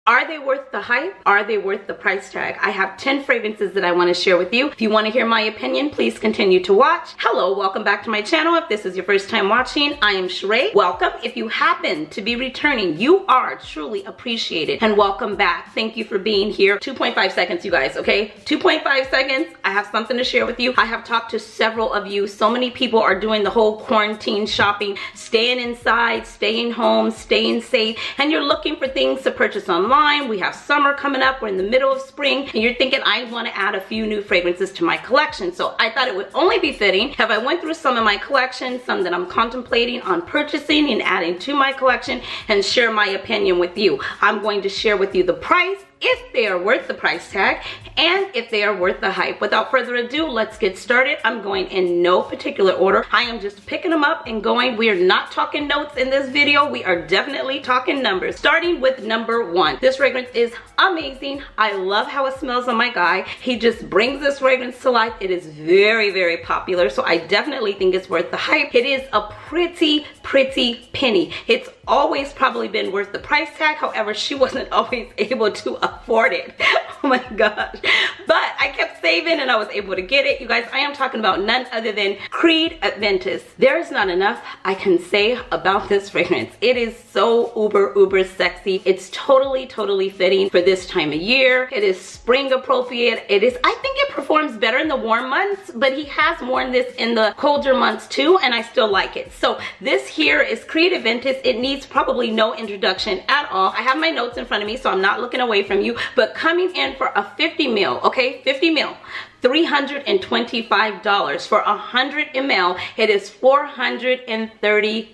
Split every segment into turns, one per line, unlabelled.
Are they worth the hype? Are they worth the price tag? I have 10 fragrances that I want to share with you. If you want to hear my opinion, please continue to watch. Hello, welcome back to my channel. If this is your first time watching, I am Cheraye. Welcome. If you happen to be returning, you are truly appreciated, and welcome back. Thank you for being here. 2.5 seconds, you guys, okay? 2.5 seconds. I have something to share with you. I have talked to several of you. So many people are doing the whole quarantine shopping, staying inside, staying home, staying safe, and you're looking for things to purchase online. We have summer coming up. We're in the middle of spring, and you're thinking, I want to add a few new fragrances to my collection. So I thought it would only be fitting if I went through some of my collection, some that I'm contemplating on purchasing and adding to my collection, and share my opinion with you. I'm going to share with you the price, if they are worth the price tag, and if they are worth the hype. Without further ado, let's get started. I'm going in no particular order. I am just picking them up and going. We are not talking notes in this video. We are definitely talking numbers. Starting with number 1. This fragrance is amazing. I love how it smells on my guy. He just brings this fragrance to life. It is very, very popular, so I definitely think it's worth the hype. It is a pretty penny. It's always probably been worth the price tag. However, she wasn't always able to afford it. Oh my gosh. But I kept saving and I was able to get it. You guys, I am talking about none other than Creed Adventist. There is not enough I can say about this fragrance. It is so uber sexy. It's totally fitting for this time of year. It is spring appropriate. It is, I think it performs better in the warm months, but he has worn this in the colder months too, and I still like it. So this here is Creed Adventist. It needs probably no introduction at all. I have my notes in front of me, so I'm not looking away from you, but coming in for a 50 ml, okay, 50 ml, $325. For 100 ml, it is $435.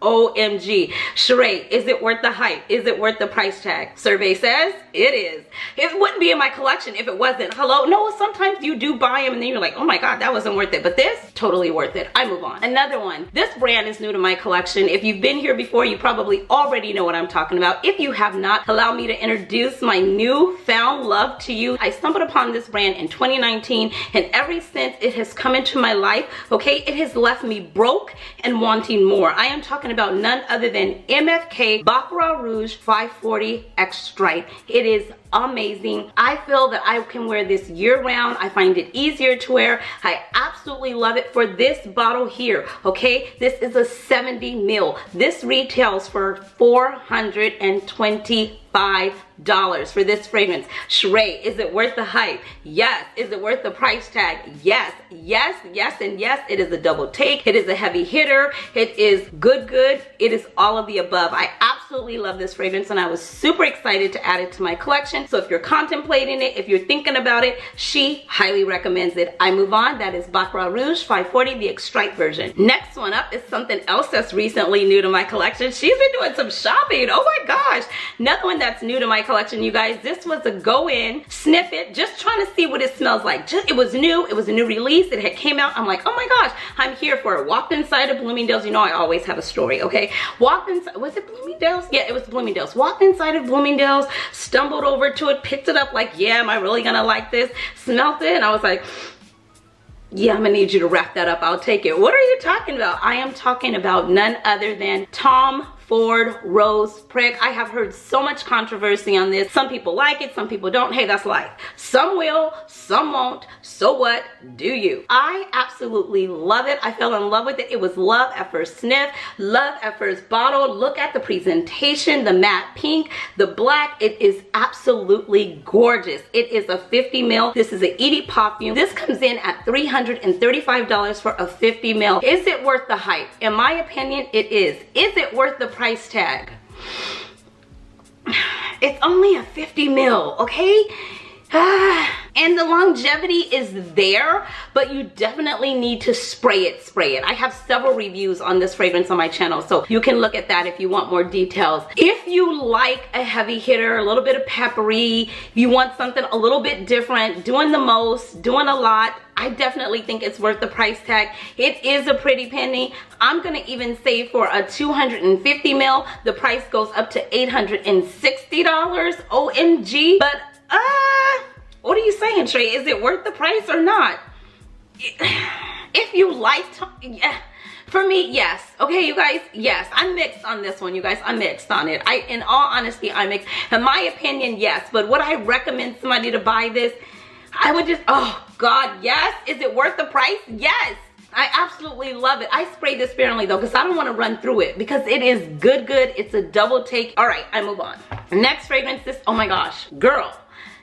OMG. Cheraye, is it worth the hype? Is it worth the price tag? Survey says it is. It wouldn't be in my collection if it wasn't. Hello? No, sometimes you do buy them and then you're like, oh my God, that wasn't worth it. But this, totally worth it. I move on. Another one. This brand is new to my collection. If you've been here before, you probably already know what I'm talking about. If you have not, allow me to introduce my newfound love to you. I stumbled upon this brand in 2019, and ever since it has come into my life, okay, it has left me broke and wanting more. I am talking about none other than MFK Baccarat Rouge 540 Extrite. It is amazing. I feel that I can wear this year round. I find it easier to wear. I absolutely love it. For this bottle here, okay, this is a 70 ml. This retails for $425 for this fragrance. Cheraye, is it worth the hype? Yes. Is it worth the price tag? Yes, and yes. It is a double take. It is a heavy hitter. It is good. It is all of the above. I absolutely love this fragrance, and I was super excited to add it to my collection. So if you're contemplating it, if you're thinking about it, she highly recommends it. I move on. That is Baccarat Rouge 540, the Extrite version. Next one up is something else that's recently new to my collection. She's been doing some shopping. Oh my gosh. Another one that's new to my collection, you guys. This was a go-in, sniff it, just trying to see what it smells like. It was new. It was a new release. It had came out. I'm like, oh my gosh, I'm here for it. Walked inside of Bloomingdale's. You know I always have a story, okay? Walked inside, was it Bloomingdale's? Yeah, it was Bloomingdale's. Walked inside of Bloomingdale's, stumbled over to it, picked it up like, yeah, am I really gonna like this? Smelt it, and I was like, yeah, I'm gonna need you to wrap that up. I'll take it. What are you talking about? I am talking about none other than Tom Ford Rose Prick. I have heard so much controversy on this. Some people like it, some people don't. Hey, that's life. Some will, some won't. So what? Do you? I absolutely love it. I fell in love with it. It was love at first sniff, love at first bottle. Look at the presentation, the matte pink, the black. It is absolutely gorgeous. It is a 50 ml. This is an Edie perfume. This comes in at $335 for a 50 ml. Is it worth the hype? In my opinion, it is. Is it worth the price tag? It's only a 50 ml, okay? And the longevity is there, but you definitely need to spray it. I have several reviews on this fragrance on my channel, so you can look at that if you want more details. If you like a heavy hitter, a little bit of peppery, if you want something a little bit different, doing the most, doing a lot, I definitely think it's worth the price tag. It is a pretty penny. I'm gonna even say for a 250 ml, the price goes up to $860, OMG. But what are you saying, Cheraye? Is it worth the price or not? If you like, yeah. For me, yes. Okay, you guys, yes. I'm mixed on this one, you guys. I'm mixed on it. In all honesty, I'm mixed. In my opinion, yes. But would I recommend somebody to buy this? I would just, oh God, yes. Is it worth the price? Yes. I absolutely love it. I sprayed this sparingly though, because I don't want to run through it, because it is good. It's a double take. All right, I move on. Next fragrance, this, oh my gosh, girl.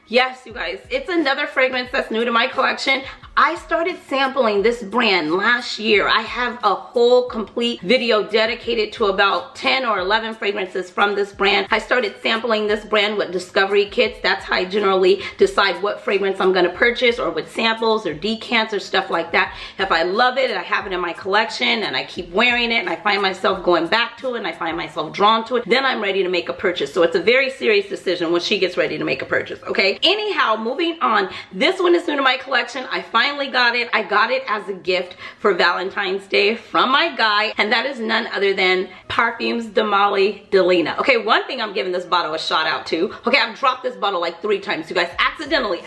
Yes, you guys, it's another fragrance that's new to my collection. I started sampling this brand last year. I have a whole complete video dedicated to about 10 or 11 fragrances from this brand. I started sampling this brand with discovery kits. That's how I generally decide what fragrance I'm gonna purchase, or with samples or decants or stuff like that. If I love it and I have it in my collection and I keep wearing it and I find myself going back to it and I find myself drawn to it, then I'm ready to make a purchase. So it's a very serious decision when she gets ready to make a purchase, okay? Anyhow, moving on. This one is new to my collection. I finally got it. I got it as a gift for Valentine's Day from my guy, and that is none other than Parfums de Mali Delina. Okay, one thing I'm giving this bottle a shout out to. Okay, I've dropped this bottle like 3 times, you guys, accidentally,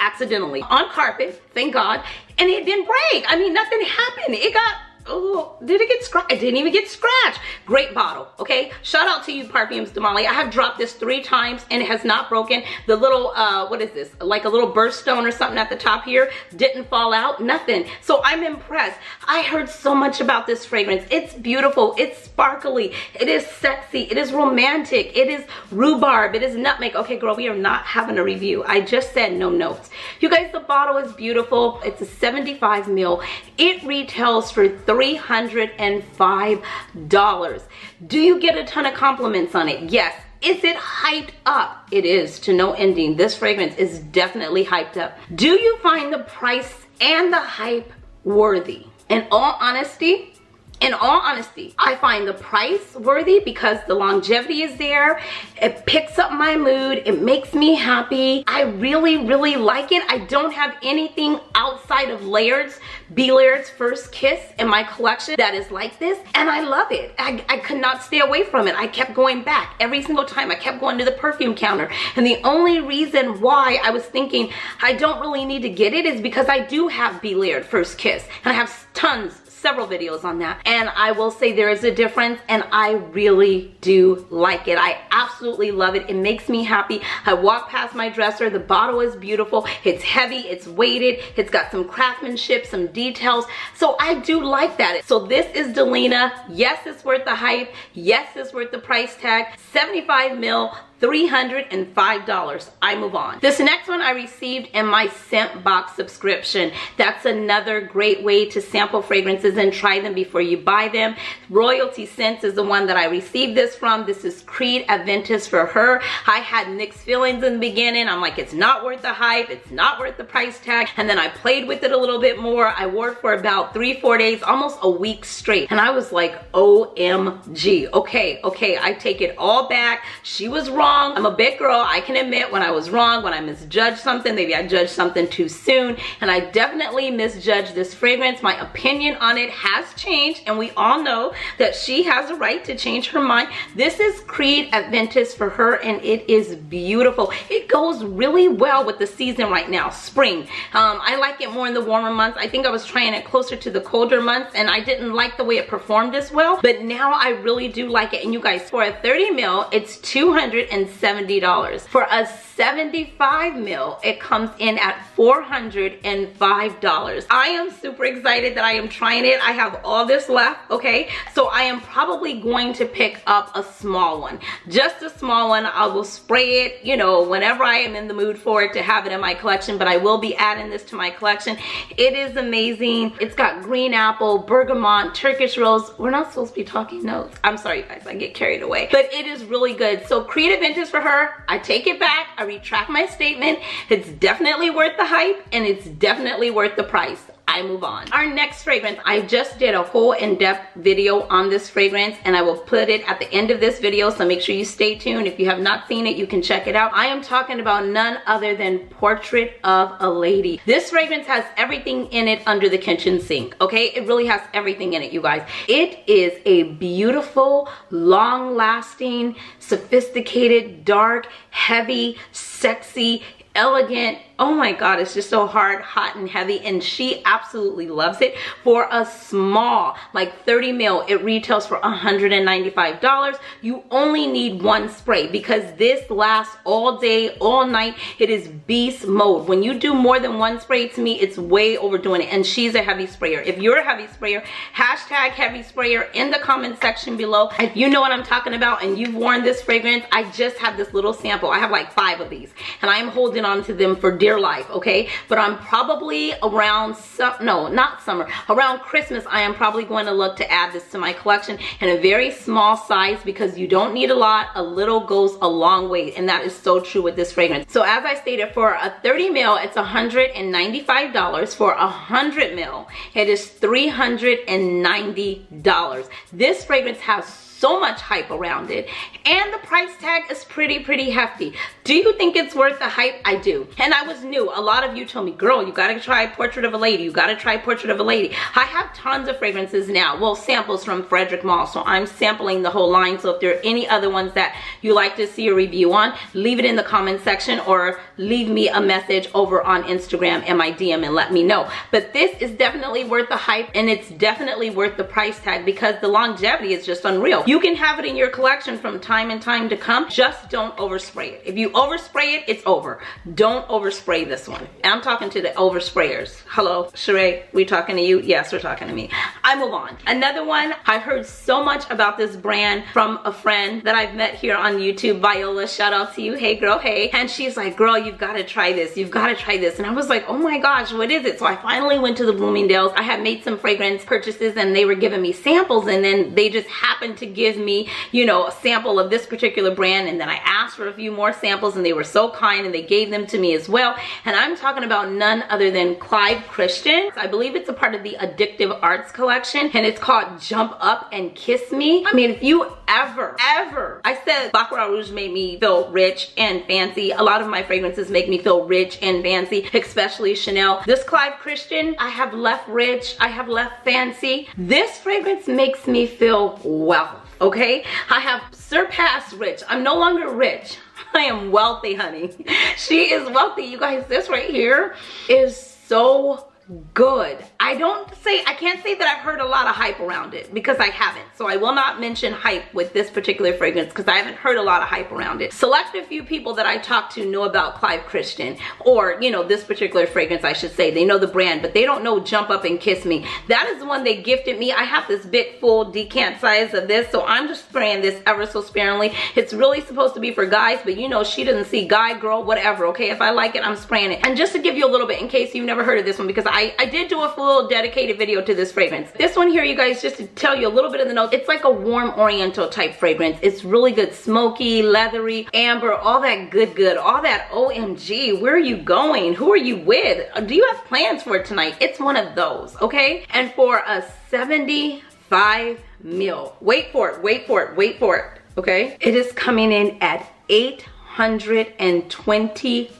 on carpet, thank God, and it didn't break. I mean, nothing happened. It got, oh, did it get scratched? It didn't even get scratched. Great bottle, okay? Shout out to you, Parfums de Mali. I have dropped this 3 times and it has not broken. The little, what is this? Like a little birthstone or something at the top here didn't fall out, nothing. So I'm impressed. I heard so much about this fragrance. It's beautiful, it's sparkly, it is sexy, it is romantic, it is rhubarb, it is nutmeg. Okay, girl, we are not having a review. I just said no notes. You guys, the bottle is beautiful. It's a 75 ml. It retails for $305. Do you get a ton of compliments on it? Yes. Is it hyped up? It is to no ending. This fragrance is definitely hyped up. Do you find the price and the hype worthy? In all honesty, I find the price worthy because the longevity is there. It picks up my mood. It makes me happy. I really, really like it. I don't have anything outside of Laird's, B. Laird's First Kiss in my collection that is like this, and I love it. I could not stay away from it. I kept going back every single time. I kept going to the perfume counter, and the only reason why I was thinking I don't really need to get it is because I do have B. Laird First Kiss, and I have several videos on that, and I will say there is a difference, and I really do like it. I absolutely love it. It makes me happy. I walk past my dresser. The bottle is beautiful. It's heavy, it's weighted, it's got some craftsmanship, some details, so I do like that. So this is Delina. Yes, it's worth the hype. Yes, it's worth the price tag. 75 ml, $305. I move on. This next one I received in my scent box subscription. That's another great way to sample fragrances and try them before you buy them. Royalty Scents is the one that I received this from. This is Creed Adventist for her. I had mixed feelings in the beginning. I'm like, it's not worth the hype. It's not worth the price tag. And then I played with it a little bit more. I wore it for about 3-4 days, almost a week straight. And I was like, OMG. Okay, I take it all back. She was wrong. I'm a big girl. I can admit when I was wrong, when I misjudged something. Maybe I judged something too soon, and I definitely misjudged this fragrance. My opinion on it has changed, and we all know that she has a right to change her mind. This is Creed Adventist for her, and it is beautiful. It goes really well with the season right now, spring. I like it more in the warmer months. I think I was trying it closer to the colder months, and I didn't like the way it performed as well, but now I really do like it. And you guys, for a 30 ml, it's $270. For a 75 ml, it comes in at $405. I am super excited that I am trying it. I have all this left, okay? So I am probably going to pick up a small one. Just a small one. I will spray it, you know, whenever I am in the mood for it to have it in my collection, but I will be adding this to my collection. It is amazing. It's got green apple, bergamot, Turkish rose. We're not supposed to be talking notes. I'm sorry, guys. I get carried away. But it is really good. So Creed Adventist for her. I take it back. I retract my statement. It's definitely worth the hype, and it's definitely worth the price. I move on. Our next fragrance, I just did a whole in-depth video on this fragrance, and I will put it at the end of this video, so make sure you stay tuned. If you have not seen it, you can check it out. I am talking about none other than Portrait of a Lady. This fragrance has everything in it under the kitchen sink, okay? It really has everything in it, you guys. It is a beautiful, long-lasting, sophisticated, dark, heavy, sexy, elegant, Oh my God, it's just so hard, hot, and heavy, and she absolutely loves it. For a small, like 30 mil, it retails for $195. You only need one spray because this lasts all day, all night. It is beast mode. When you do more than one spray, to me, it's way overdoing it, and she's a heavy sprayer. If you're a heavy sprayer, hashtag heavy sprayer in the comment section below. If you know what I'm talking about and you've worn this fragrance, I just have this little sample. I have like 5 of these, and I am holding on to them for dear life, okay? But I'm probably around, no, not summer, around Christmas, I am probably going to look to add this to my collection in a very small size because you don't need a lot. A little goes a long way, and that is so true with this fragrance. So as I stated, for a 30 mil, it's $195. For 100 mil, it is $390. This fragrance has so much hype around it, and the price tag is pretty hefty. Do you think it's worth the hype? I do. And I was new. A lot of you told me, girl, you gotta try Portrait of a Lady. You gotta try Portrait of a Lady. I have tons of fragrances now. Well, samples from Frederick Mall, so I'm sampling the whole line. So if there are any other ones that you like to see a review on, leave it in the comment section or leave me a message over on Instagram and my DM and let me know. But this is definitely worth the hype, and it's definitely worth the price tag because the longevity is just unreal. You can have it in your collection from time and time to come. Just don't overspray it. If you overspray it, it's over. Don't overspray this one. And I'm talking to the oversprayers. Hello, Cheraye, we talking to you? Yes, we're talking to me. I move on. Another one, I heard so much about this brand from a friend that I've met here on YouTube, Viola. Shout out to you. Hey girl, hey. And she's like, girl, you've got to try this. You've got to try this. And I was like, oh my gosh, what is it? So I finally went to the Bloomingdale's. I had made some fragrance purchases and they were giving me samples, and then they just happened to give me, you know, a sample of this particular brand, and then I asked for a few more samples and they were so kind and they gave them to me as well. And I'm talking about none other than Clive Christian. I believe it's a part of the Addictive Arts collection, and it's called Jump Up and Kiss Me. I mean, if you ever, I said Baccarat Rouge made me feel rich and fancy. A lot of my fragrances make me feel rich and fancy, especially Chanel. This Clive Christian, I have left rich, I have left fancy. This fragrance makes me feel wealth. Okay, I have surpassed rich. I'm no longer rich. I am wealthy, honey. She is wealthy. You guys, this right here is so good. I can't say that I've heard a lot of hype around it because I haven't. So I will not mention hype with this particular fragrance because I haven't heard a lot of hype around it. Select a few people that I talked to know about Clive Christian, or, you know, this particular fragrance, I should say. They know the brand, but they don't know Jump Up and Kiss Me. That is the one they gifted me. I have this big full decant size of this, so I'm just spraying this ever so sparingly. It's really supposed to be for guys, but you know, she doesn't see guy, girl, whatever, okay? If I like it, I'm spraying it. And just to give you a little bit, in case you've never heard of this one, because I did do a full dedicated video to this fragrance. This one here, you guys, just to tell you a little bit of the notes, it's like a warm oriental type fragrance. It's really good, smoky, leathery, amber, all that good, all that OMG, where are you going? Who are you with? Do you have plans for it tonight? It's one of those, okay? And for a 75 mil, wait for it, okay? It is coming in at $825.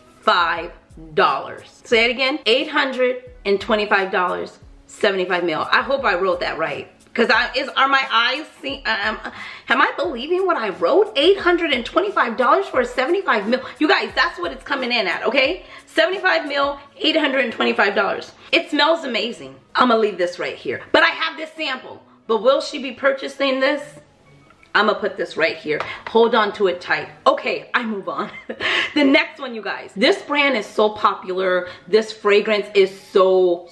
Say it again, $825, 75 mil. I hope I wrote that right. Because are my eyes seeing, am I believing what I wrote? $825 for a 75 mil. You guys, that's what it's coming in at, okay? 75 mil, $825. It smells amazing. I'm gonna leave this right here. But I have this sample. But will she be purchasing this? I'm gonna put this right here. Hold on to it tight. Okay, I move on. The next one, you guys. This brand is so popular. This fragrance is so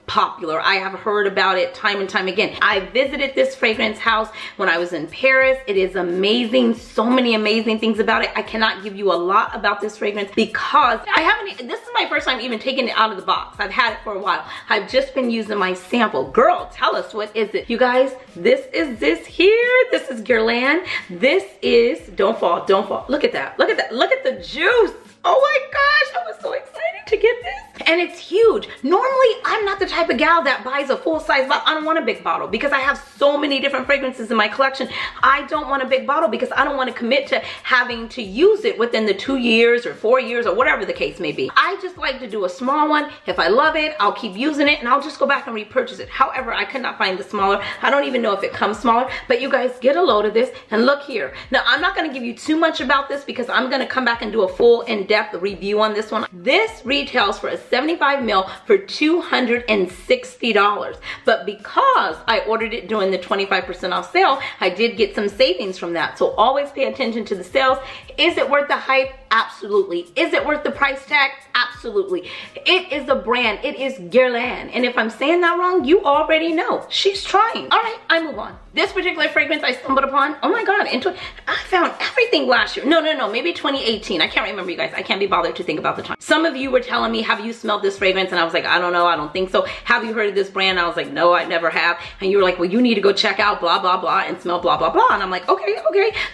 popular. I have heard about it time and time again. I visited this fragrance house when I was in Paris. It is amazing. So many amazing things about it. I cannot give you a lot about this fragrance because this is my first time even taking it out of the box. I've had it for a while. I've just been using my sample. Girl, tell us, what is it? You guys, this is this here. This is Gillian. This is, don't fall. Look at that. Look at that. Look at the juice. Oh my gosh, I was so excited to get this. and it's huge. Normally, I'm not the type of gal that buys a full-size bottle. I don't want a big bottle because I have so many different fragrances in my collection. I don't want a big bottle because I don't want to commit to having to use it within the 2 years or 4 years or whatever the case may be. I just like to do a small one. If I love it, I'll keep using it and I'll just go back and repurchase it. However, I could not find the smaller. I don't even know if it comes smaller, but you guys get a load of this and look here. Now, I'm not going to give you too much about this because I'm going to come back and do a full in-depth review on this one. This retails for a 75 ml for $260, but because I ordered it during the 25% off sale, I did get some savings from that. So always pay attention to the sales. Is it worth the hype? Absolutely. Is it worth the price tag? Absolutely. It is a brand. It is Gillian. And if I'm saying that wrong, you already know. She's trying. All right, I move on. This particular fragrance I stumbled upon, oh my God, I found everything last year. No, maybe 2018. I can't remember, you guys. I can't be bothered to think about the time. Some of you were telling me, have you smelled this fragrance? And I was like, I don't know, I don't think so. Have you heard of this brand? I was like, no, I never have. And you were like, well, you need to go check out blah, blah, blah and smell blah, blah, blah. And I'm like, okay.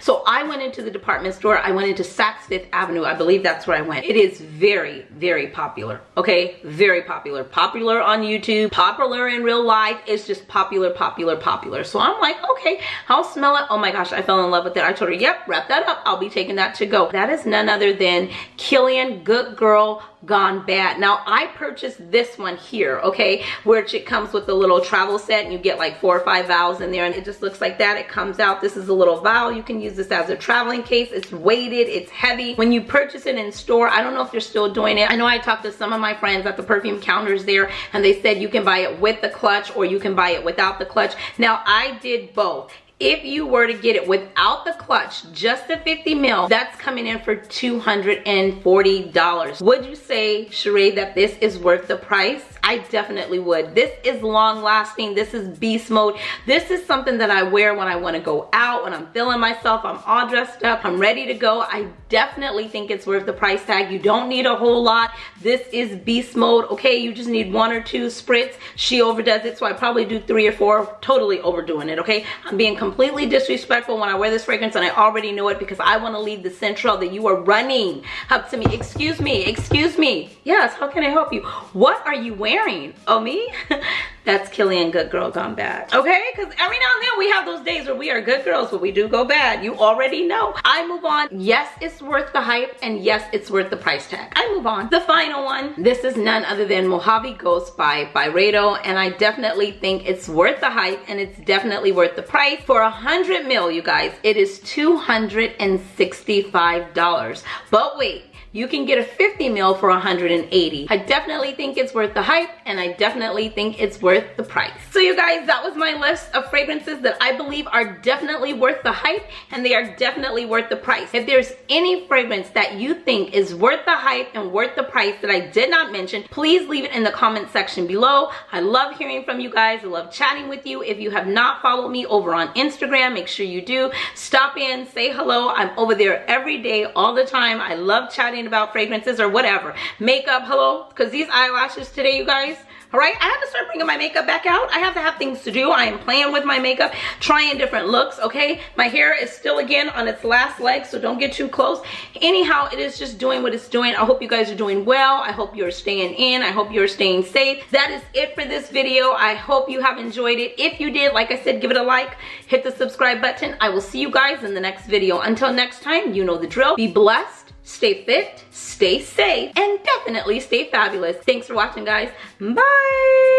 So I went into the department store. I went into Saks Fifth Avenue. I believe that's where I went. It is very, very popular. Okay, very popular. Popular on YouTube, popular in real life. It's just popular. So I'm like, okay, I'll smell it. Oh my gosh, I fell in love with it. I told her, yep, wrap that up. I'll be taking that to go. That is none other than Gillian Good Girl Gone Bad. Now, I purchased this one here, okay, which it comes with a little travel set and you get like 4 or 5 vials in there and it just looks like that. It comes out. This is a little vial. You can use this as a traveling case. It's weighted. It's heavy. When you purchase it in store, I don't know if they're still doing it. I know I talked to some of my friends at the perfume counters there and they said you can buy it with the clutch or you can buy it without the clutch. Now, I did both. If you were to get it without the clutch, just the 50 ml, that's coming in for $240. Would you say, Cheraye, that this is worth the price? I definitely would. This is long lasting. This is beast mode. This is something that I wear when I want to go out, when I'm feeling myself, I'm all dressed up, I'm ready to go. I definitely think it's worth the price tag. You don't need a whole lot. This is beast mode, okay? You just need 1 or 2 spritz. She overdoes it, so I probably do 3 or 4, totally overdoing it, okay? I'm being completely disrespectful when I wear this fragrance and I already know it because I want to leave the central that you are running up to me. Excuse me. Yes, how can I help you? What are you wearing? Oh, me? That's Gillian Good Girl Gone Bad. Okay? Because every now and then we have those days where we are good girls, but we do go bad. You already know. I move on. Yes, it's worth the hype, and yes, it's worth the price tag. I move on. The final one. This is none other than Mojave Ghost by Byredo, and I definitely think it's worth the hype, and it's definitely worth the price. For 100 ml, you guys, it is $265. But wait. You can get a 50 ml for $180. I definitely think it's worth the hype and I definitely think it's worth the price. So you guys, that was my list of fragrances that I believe are definitely worth the hype and they are definitely worth the price. If there's any fragrance that you think is worth the hype and worth the price that I did not mention, please leave it in the comment section below. I love hearing from you guys. I love chatting with you. If you have not followed me over on Instagram, make sure you do. Stop in, say hello. I'm over there every day, all the time. I love chatting about fragrances or whatever. Makeup, hello, because these eyelashes today, you guys, all right, I have to start bringing my makeup back out. I have to have things to do. I am playing with my makeup, trying different looks, okay? My hair is still again on its last leg, so don't get too close. Anyhow, it is just doing what it's doing. I hope you guys are doing well. I hope you're staying in. I hope you're staying safe. That is it for this video. I hope you have enjoyed it. If you did, like I said, give it a like, hit the subscribe button. I will see you guys in the next video. Until next time, you know the drill. Be blessed, stay fit, stay safe, and definitely stay fabulous. Thanks for watching, guys. Bye.